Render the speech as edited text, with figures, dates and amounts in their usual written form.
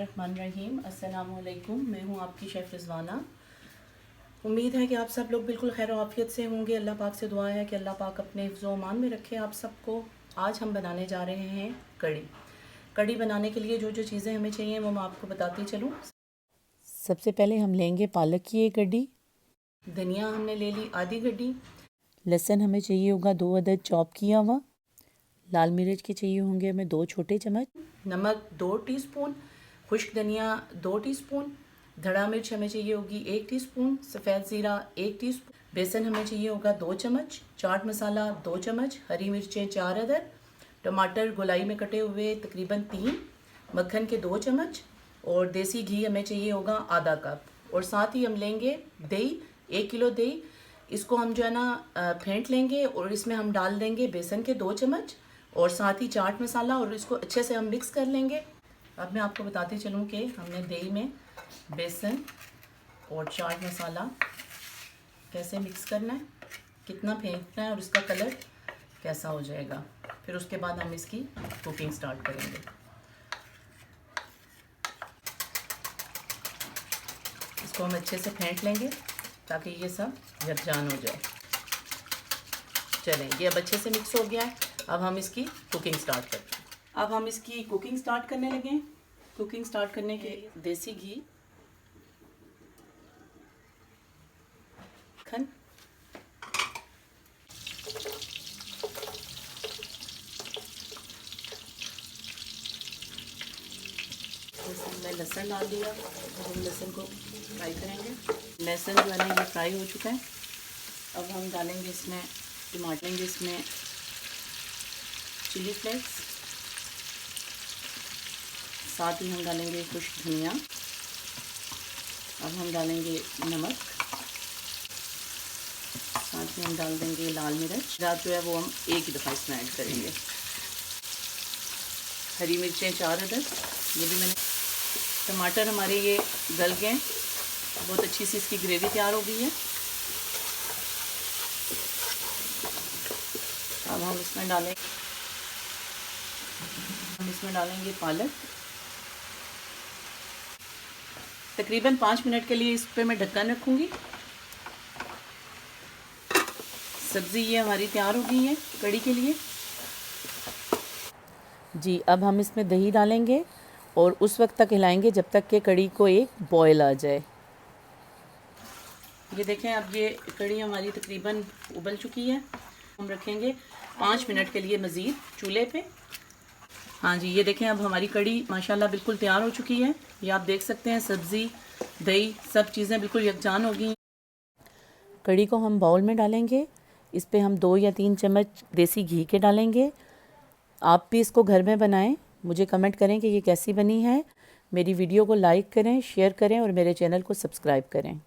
बिस्मिल्लाहिर्रहमानिर्रहीम। अस्सलामुअलैकुम। मैं हूँ आपकी शेफ़ रिज़वाना। उम्मीद है कि आप सब लोग बिल्कुल खैर आफियत से होंगे। अल्लाह पाक से दुआ है कि अल्लाह पाक अपने हिफ्ज़ व अमान में रखे आप सबको। आज हम बनाने जा रहे हैं कड़ी। कड़ी बनाने के लिए जो जो चीज़ें हमें चाहिए वो मैं आपको बताती चलूँ। सबसे पहले हम लेंगे पालक की एक गड्डी। धनिया हमने ले ली आधी गड्डी। लहसुन हमें चाहिए होगा 2 अदद चॉप किया हुआ। लाल मिर्च के चाहिए होंगे हमें 2 छोटे चम्मच। नमक 2 टीस्पून। खुश्क धनिया 2 टीस्पून। धड़ा मिर्च हमें चाहिए होगी 1 टीस्पून। सफ़ेद ज़ीरा 1 टीस्पून। बेसन हमें चाहिए होगा 2 चम्मच। चाट मसाला 2 चम्मच। हरी मिर्चें 4 अदद। टमाटर गोलाई में कटे हुए तकरीबन 3। मक्खन के 2 चम्मच। और देसी घी हमें चाहिए होगा आधा कप। और साथ ही हम लेंगे दही 1 किलो दही। इसको हम जो है ना फेंट लेंगे और इसमें हम डाल देंगे बेसन के 2 चम्मच और साथ ही चाट मसाला और इसको अच्छे से हम मिक्स कर लेंगे। अब मैं आपको बताती चलूँ कि हमने दही में बेसन और चाट मसाला कैसे मिक्स करना है, कितना फेंटना है और इसका कलर कैसा हो जाएगा। फिर उसके बाद हम इसकी कुकिंग स्टार्ट करेंगे। इसको हम अच्छे से फेंट लेंगे ताकि ये सब यकजान हो जाए। चलें, ये अब अच्छे से मिक्स हो गया है। अब हम इसकी कुकिंग स्टार्ट करते हैं। अब हम इसकी कुकिंग स्टार्ट करने लगे। कुकिंग स्टार्ट करने के लिए देसी घी, मक्खन, इसमें लहसुन डाल दिया। हम लहसुन को फ्राई करेंगे। लहसुन जो है ना ये फ्राई हो चुका है। अब हम डालेंगे इसमें टमाटर, लेंगे इसमें चिली फ्लेक्स, साथ ही हम डालेंगे खुश्क धनिया। अब हम डालेंगे नमक, साथ में हम डाल देंगे लाल मिर्च। जो है वो हम एक ही दफ़ा इसमें ऐड करेंगे। हरी मिर्चें 4 अदद, ये भी मैंने। टमाटर हमारे ये गल गए, बहुत अच्छी सी इसकी ग्रेवी तैयार हो गई है। अब हम इसमें डालेंगे पालक। तकरीबन 5 मिनट के लिए इस पर मैं ढक्कन रखूँगी। सब्ज़ी ये हमारी तैयार हो गई है कड़ी के लिए। जी, अब हम इसमें दही डालेंगे और उस वक्त तक हिलाएंगे जब तक कि कड़ी को एक बॉयल आ जाए। ये देखें, अब ये कड़ी हमारी तकरीबन उबल चुकी है। हम रखेंगे 5 मिनट के लिए मज़ीद चूल्हे पे। हाँ जी, ये देखें, अब हमारी कड़ी माशाल्लाह बिल्कुल तैयार हो चुकी है। ये आप देख सकते हैं, सब्ज़ी, दही, सब चीज़ें बिल्कुल यकजान हो गई। कड़ी को हम बाउल में डालेंगे। इस पे हम 2 या 3 चम्मच देसी घी के डालेंगे। आप भी इसको घर में बनाएं। मुझे कमेंट करें कि ये कैसी बनी है। मेरी वीडियो को लाइक करें, शेयर करें और मेरे चैनल को सब्सक्राइब करें।